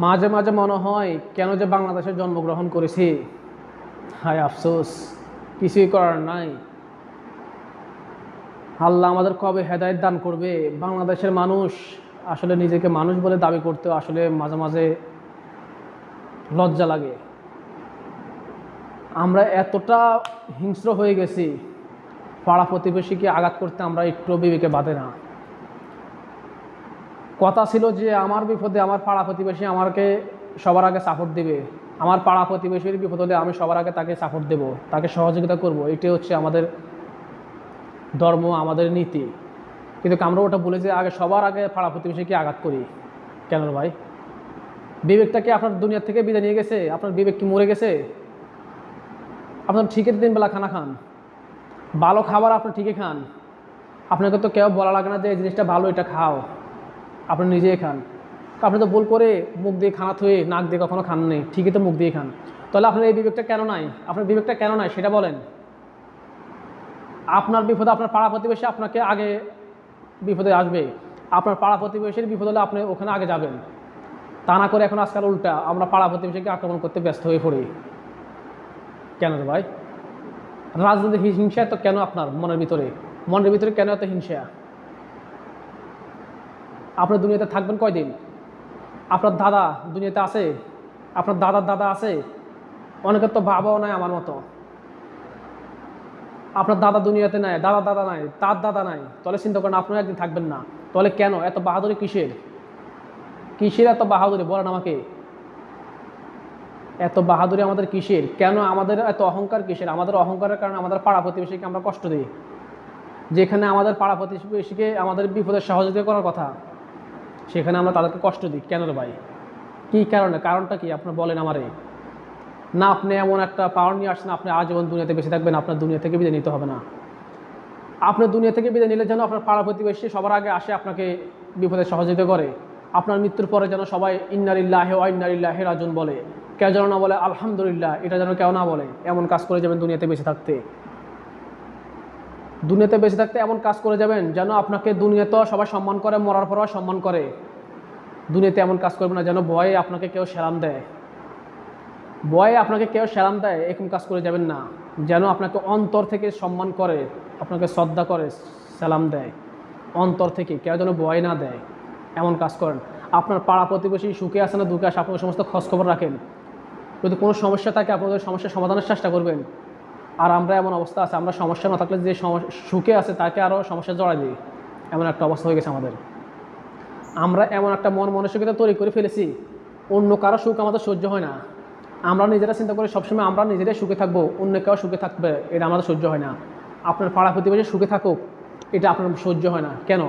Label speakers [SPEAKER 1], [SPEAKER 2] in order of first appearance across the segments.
[SPEAKER 1] মাঝে মাঝে মনে হয় কেন যে বাংলাদেশে জন্মগ্রহণ করেছি। হায় আফসোস, কিছুই করার নাই। আল্লাহ আমাদের কবে হেদায়েত দান করবে। বাংলাদেশের মানুষ আসলে নিজেকে মানুষ বলে দাবি করতে আসলে মাঝে মাঝে লজ্জা লাগে। আমরা এতটা হিংস্র হয়ে গেছি, পাড়া প্রতিবেশীকে আঘাত করতে আমরা একটু বিবেকে বাঁধে না। কথা ছিল যে আমার বিপদে আমার পাড়া প্রতিবেশী আমাকে সবার আগে সাপোর্ট দেবে, আমার পাড়া প্রতিবেশীর বিপদ হলে আমি সবার আগে তাকে সাপোর্ট দেব, তাকে সহযোগিতা করব। এটাই হচ্ছে আমাদের ধর্ম, আমাদের নীতি। কিন্তু আমরা ওটা বলে যে আগে সবার আগে পাড়া প্রতিবেশীকে আঘাত করি। কেন ভাই? বিবেকটা কি আপনার দুনিয়া থেকে বিদায় নিয়ে গেছে? আপনার বিবেক কি মরে গেছে? আপনার ঠিকই দিনবেলা খানা খান, ভালো খাবার আপনি ঠিকই খান, আপনাকে তো কেউ বলা লাগে না যে এই জিনিসটা ভালো, এটা খাও, আপনি নিজেই খান। আপনি তো ভুল করে মুখ দিয়ে খানা থুয়ে নাক দিয়ে কখনো খান নেই, ঠিকই তো মুখ দিয়ে খান। তাহলে আপনার এই বিবেকটা কেন নাই? আপনার বিবেকটা কেন নাই সেটা বলেন। আপনার বিপদে আপনার পাড়া প্রতিবেশী আপনাকে আগে বিপদে আসবে, আপনার পাড়া প্রতিবেশীর বিপদ হলে আপনি ওখানে আগে যাবেন। তা না করে এখন আজকাল উল্টা আমরা পাড়া প্রতিবেশীকে আক্রমণ করতে ব্যস্ত হয়ে পড়ি। কেন রে ভাই? রাজনৈতিক হিংসা তো কেন আপনার মনের ভিতরে কেন এত হিংসা? আপনার দুনিয়াতে থাকবেন কয়দিন? আপনার দাদা দুনিয়াতে আছে? আপনার দাদার দাদা আছে? অনেকের তো বাবাও নাই আমার মতো। আপনার দাদা দুনিয়াতে নাই, দাদা দাদা নাই, তার দাদা নাই, তাহলে চিন্তা করেন আপনারা একদিন থাকবেন না। তাহলে কেন এত বাহাদুরি? কিসের এত বাহাদুরি বলেন আমাকে? এত বাহাদুরি আমাদের কিসের? কেন আমাদের এত অহংকার কিসের? আমাদের অহংকারের কারণে আমাদের পাড়া প্রতিবেশীকে আমরা কষ্ট দিই। যেখানে আমাদের পাড়া প্রতিবেশীকে আমাদের বিপদের সহযোগিতা করার কথা, সেখানে আমরা তাদেরকে কষ্ট দিই। কেন রে ভাই? কী কারণে? কারণটা কি আপনার বলেন আমারে। না আপনি এমন একটা পাওয়ার নিয়ে আসছেন আপনি আজীবন দুনিয়াতে বেঁচে থাকবেন, আপনার দুনিয়া থেকে বিদায় নিতে হবে না। আপনার দুনিয়া থেকে বিদায় নিলে যেন আপনার পাড়া প্রতিবেশী সবার আগে আসে আপনাকে বিপদে সহযোগিতা করে। আপনার মৃত্যুর পরে যেন সবাই ইন্না লিল্লাহি ওয়া ইন্না ইলাইহি রাজিউন বলে, কেউ যেন না বলে আলহামদুলিল্লাহ, এটা যেন কেউ না বলে। এমন কাজ করে যাবেন দুনিয়াতে বেঁচে থাকতে। দুনিয়াতে বেঁচে থাকতে এমন কাজ করে যাবেন যেন আপনাকে দুনিয়াতেও সবাই সম্মান করে, মরার পরও সম্মান করে। দুনিয়াতে এমন কাজ করবে না যেন ভয়ে আপনাকে কেউ সেলাম দেয়, এরকম কাজ করে যাবেন না। যেন আপনাকে অন্তর থেকে সম্মান করে, আপনাকে শ্রদ্ধা করে, সালাম দেয় অন্তর থেকে, কেউ যেন ভয় না দেয়। এমন কাজ করেন। আপনার পাড়া প্রতিবেশী সুখে আছে না দুঃখে আছে আপনার সমস্ত খোঁজখবর রাখেন। যদি কোনো সমস্যা থাকে আপনাদের সমস্যার সমাধানের চেষ্টা করবেন। আর আমরা এমন অবস্থা আছে, আমরা সমস্যা না থাকলে যে সুখে আছে তাকে আরও সমস্যা জড়াই দিই। এমন একটা অবস্থা হয়ে গেছে আমাদের। আমরা এমন একটা মন মানসিকতা তৈরি করে ফেলেছি, অন্য কারো সুখ আমাদের সহ্য হয় না। আমরা নিজেরা চিন্তা করি সবসময় আমরা নিজেরাই সুখে থাকবো, অন্য কেউ সুখে থাকবে এটা আমাদের সহ্য হয় না। আপনার পাড়া প্রতিবেশী সুখে থাকুক এটা আপনার সহ্য হয় না কেন?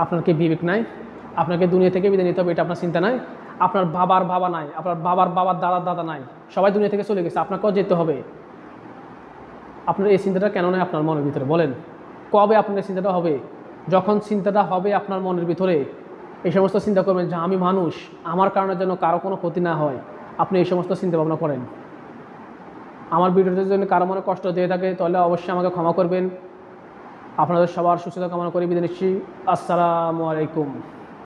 [SPEAKER 1] আপনার কি বিবেক নাই? আপনাকে দুনিয়া থেকে বিদায় নিতে হবে এটা আপনার চিন্তা নাই? আপনার বাবার বাবা নাই, আপনার বাবার বাবার দাদার দাদা নাই, সবাই দুনিয়া থেকে চলে গেছে, আপনাকেও যেতে হবে। আপনার এই চিন্তাটা কেন নয় আপনার মনের ভিতরে বলেন? কবে আপনার এই চিন্তাটা হবে? যখন চিন্তাটা হবে আপনার মনের ভিতরে, এই সমস্ত চিন্তা করবেন যে আমি মানুষ, আমার কারণে যেন কারো কোনো ক্ষতি না হয়। আপনি এই সমস্ত চিন্তা ভাবনা করেন। আমার ভিডিওতে যদি কারো মনে কষ্ট দিয়ে থাকে তাহলে অবশ্যই আমাকে ক্ষমা করবেন। আপনাদের সবার সুস্থতা কামনা করে বিদায় নিচ্ছি। আসসালামু আলাইকুম।